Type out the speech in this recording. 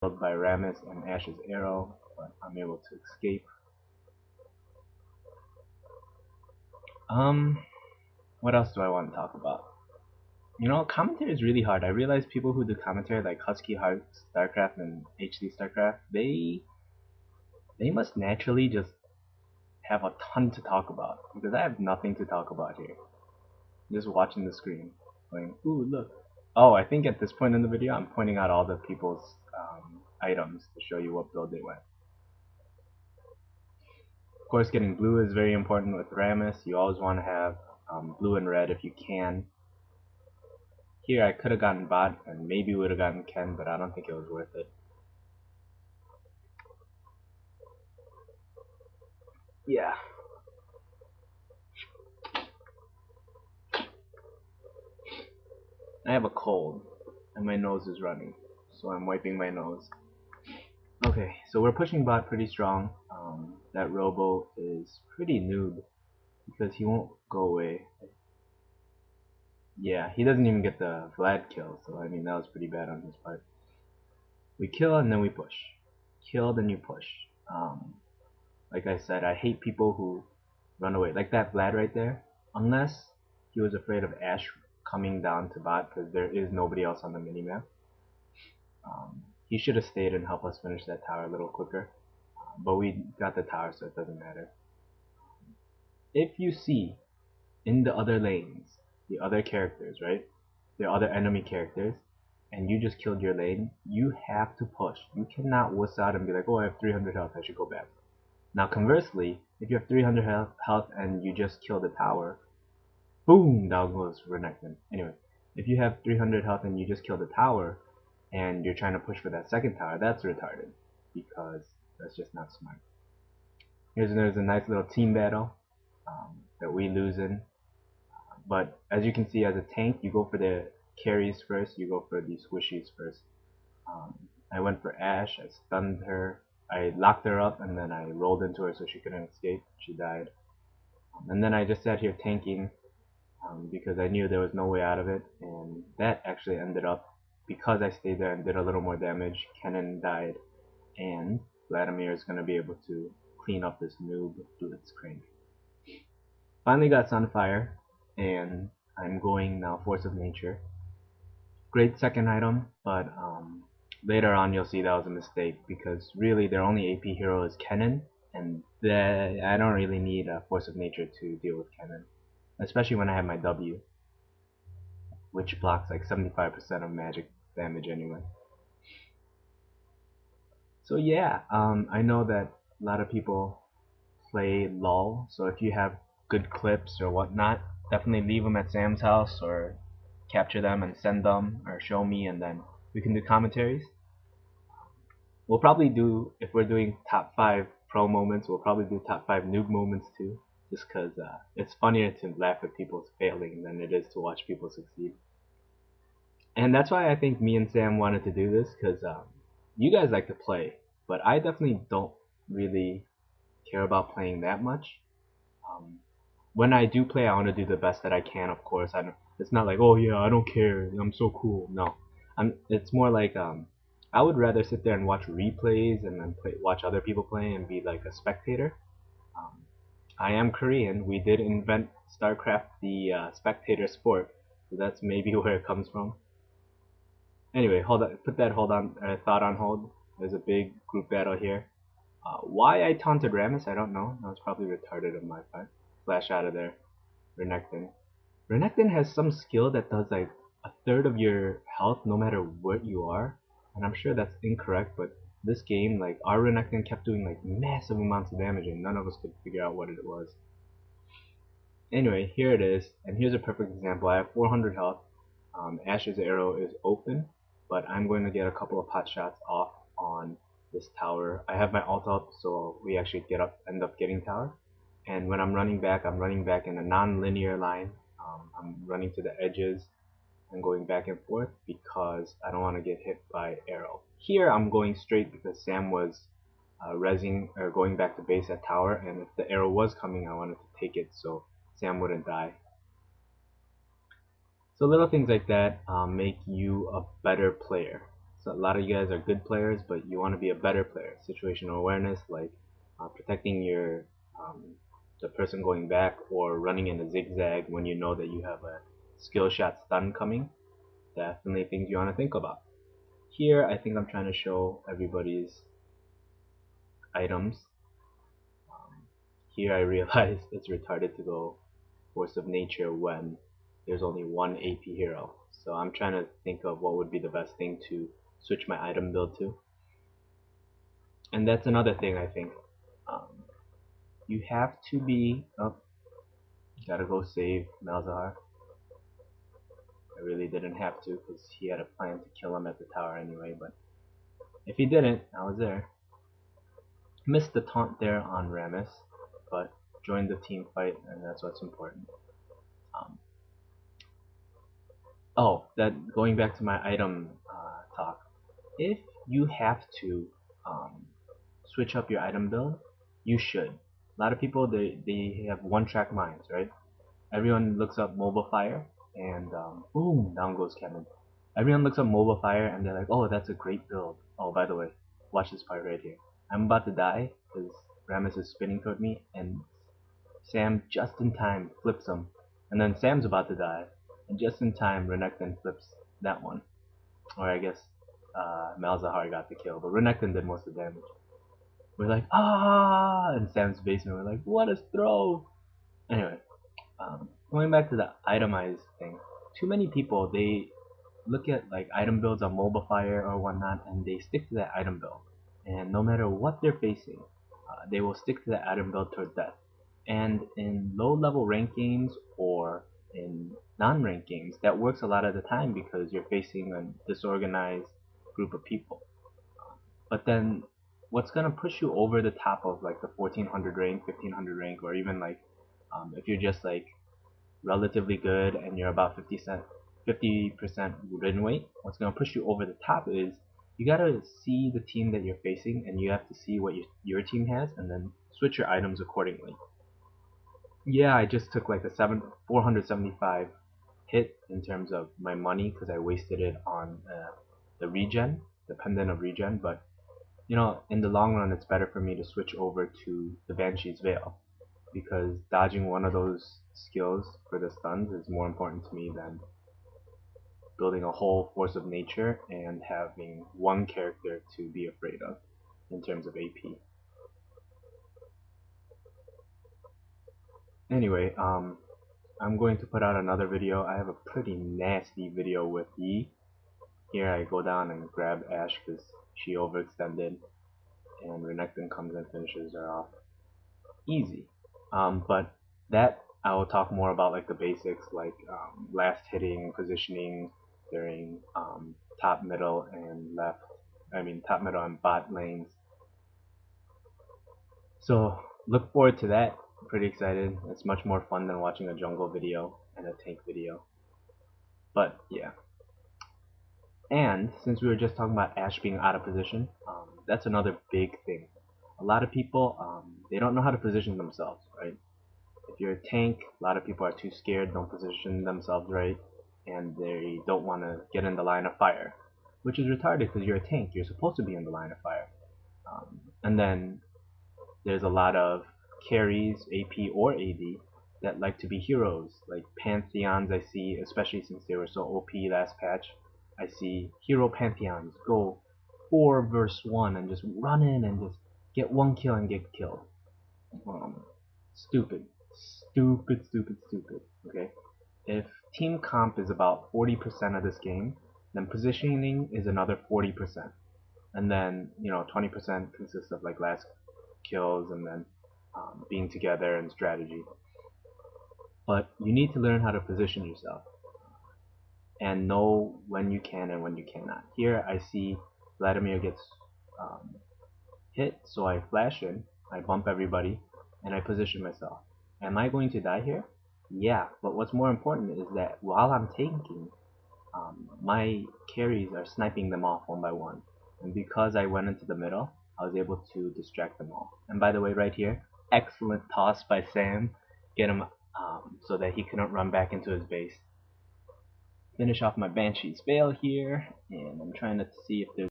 killed by Rammus and Ash's arrow, but I'm able to escape. Um, what else do I want to talk about? You know, commentary is really hard. I realize people who do commentary like Husky Hearts, StarCraft, and HD StarCraft, they must naturally just have a ton to talk about because I have nothing to talk about here. Just watching the screen, going, "Ooh, look." Oh, I think at this point in the video, I'm pointing out all the people's items to show you what build they went. Of course, getting blue is very important with Rammus. You always want to have blue and red if you can. Here, I could have gotten bot and maybe would have gotten Ken, but I don't think it was worth it. Yeah. I have a cold, and my nose is running, so I'm wiping my nose. Okay, so we're pushing bot pretty strong. That Robo is pretty noob because he won't go away. Yeah, he doesn't even get the Vlad kill, so I mean that was pretty bad on his part. We kill and then we push. Kill then you push. Like I said, I hate people who run away. Like that Vlad right there. Unless he was afraid of Ash coming down to bot because there is nobody else on the minimap. He should have stayed and helped us finish that tower a little quicker. But we got the tower, so it doesn't matter. If you see in the other lanes, the other characters, right? The other enemy characters, and you just killed your lane, you have to push. You cannot wuss out and be like, oh, I have 300 health, I should go back. Now, conversely, if you have 300 health and you just kill the tower, boom, down goes Renekton. Anyway, if you have 300 health and you just kill the tower, and you're trying to push for that second tower, that's retarded, because that's just not smart. There's a nice little team battle that we lose in. But as you can see, as a tank, you go for the carries first. You go for the squishies first. I went for Ash. I stunned her. I locked her up, and then I rolled into her so she couldn't escape. She died. And then I just sat here tanking because I knew there was no way out of it. And that actually ended up, because I stayed there and did a little more damage, Kennen died. And Vladimir is going to be able to clean up this noob Blitzcrank. Finally got Sunfire, and I'm going now Force of Nature. Great second item, but later on you'll see that was a mistake because really their only AP hero is Kennen, and I don't really need a Force of Nature to deal with Kennen, especially when I have my W, which blocks like 75% of magic damage anyway. So yeah, I know that a lot of people play LOL, so if you have good clips or whatnot, definitely leave them at Sam's house or capture them and send them or show me, and then we can do commentaries. We'll probably do, if we're doing top 5 pro moments, we'll probably do top 5 noob moments too, just because it's funnier to laugh at people's failing than it is to watch people succeed. And that's why I think me and Sam wanted to do this, because you guys like to play, but I definitely don't really care about playing that much. Um, when I do play, I want to do the best that I can. Of course, it's not like, oh yeah, I don't care, I'm so cool. No, it's more like I would rather sit there and watch replays and then watch other people play and be like a spectator. Um, I am Korean. We did invent StarCraft, the spectator sport, so that's maybe where it comes from. Anyway, hold on, put that thought on hold. There's a big group battle here. Why I taunted Rammus, I don't know. That was probably retarded of my part. Flash out of there. Renekton. Renekton has some skill that does like a third of your health no matter what you are. And I'm sure that's incorrect, but this game, like, our Renekton kept doing like massive amounts of damage and none of us could figure out what it was. Anyway, here it is, and here's a perfect example. I have 400 health. Ash's arrow is open, but I'm going to get a couple of pot shots off on this tower. I have my ult up, so we actually end up getting tower. And when I'm running back in a non-linear line. I'm running to the edges and going back and forth because I don't want to get hit by arrow. Here I'm going straight because Sam was rezzing or going back to base at tower, and if the arrow was coming, I wanted to take it so Sam wouldn't die. So little things like that make you a better player. So a lot of you guys are good players, but you want to be a better player. Situational awareness, like protecting your the person going back, or running in a zigzag when you know that you have a skill shot stun coming. Definitely things you want to think about. Here, I think I'm trying to show everybody's items. Here I realize it's retarded to go Force of Nature when there's only one AP hero. So I'm trying to think of what would be the best thing to switch my item build to. And that's another thing I think. Um, you have to be up. Gotta go save Malzahar. I really didn't have to because he had a plan to kill him at the tower anyway, but if he didn't, I was there. Missed the taunt there on Rammus, but joined the team fight, and that's what's important. Um, that going back to my item talk. If you have to switch up your item build, you should. A lot of people they have one-track minds, right? Everyone looks up mobile fire, and boom, down goes Kevin. Everyone looks up mobile fire, and they're like, oh, that's a great build. Oh, by the way, watch this part right here. I'm about to die because Rammus is spinning toward me, and Sam just in time flips him, and then Sam's about to die, and just in time Renekton flips that one. Or I guess Malzahar got the kill, but Renekton did most of the damage. We're like, ah! In Sam's basement, we're like, what a throw! Anyway, going back to the itemized thing, too many people, they look at like item builds on mobile fire or whatnot, and they stick to that item build. And no matter what they're facing, they will stick to that item build towards death. And in low-level rank games or in non-ranked games, that works a lot of the time because you're facing a disorganized group of people. But then, what's gonna push you over the top of like the 1400 rank, 1500 rank, or even like if you're just like relatively good and you're about 50% win weight, what's gonna push you over the top is you gotta see the team that you're facing, and you have to see what your team has, and then switch your items accordingly. Yeah, I just took like a 475 hit in terms of my money because I wasted it on the regen, the pendant of regen. But you know, in the long run, it's better for me to switch over to the Banshee's Veil because dodging one of those skills for the stuns is more important to me than building a whole Force of Nature and having one character to be afraid of in terms of AP. Anyway, I'm going to put out another video. I have a pretty nasty video with Yi. Here I go down and grab Ashe because she overextended, and Renekton comes and finishes her off. Easy. But that I will talk more about like the basics, like last hitting, positioning during top, middle, and left. I mean top, middle, and bot lanes. So look forward to that. I'm pretty excited. It's much more fun than watching a jungle video and a tank video. But yeah. And since we were just talking about Ashe being out of position, that's another big thing. A lot of people, they don't know how to position themselves, right? If you're a tank, a lot of people are too scared, don't position themselves right, and they don't want to get in the line of fire, which is retarded because you're a tank. You're supposed to be in the line of fire. And then there's a lot of carries, AP or AD, that like to be heroes, like Pantheons I see, especially since they were so OP last patch. I see hero Pantheons go 4 versus 1 and just run in and just get one kill and get killed. Stupid. Stupid. Okay? If team comp is about 40% of this game, then positioning is another 40%. And then, you know, 20% consists of like last kills and then being together and strategy. But you need to learn how to position yourself and know when you can and when you cannot. Here I see Vladimir gets hit, so I flash in, I bump everybody, and I position myself. Am I going to die here? Yeah, but what's more important is that while I'm tanking, my carries are sniping them off one by one. And because I went into the middle, I was able to distract them all. And by the way, right here, excellent toss by Sam. Get him so that he couldn't run back into his base. finish off my Banshee's Veil here, and I'm trying to see if there's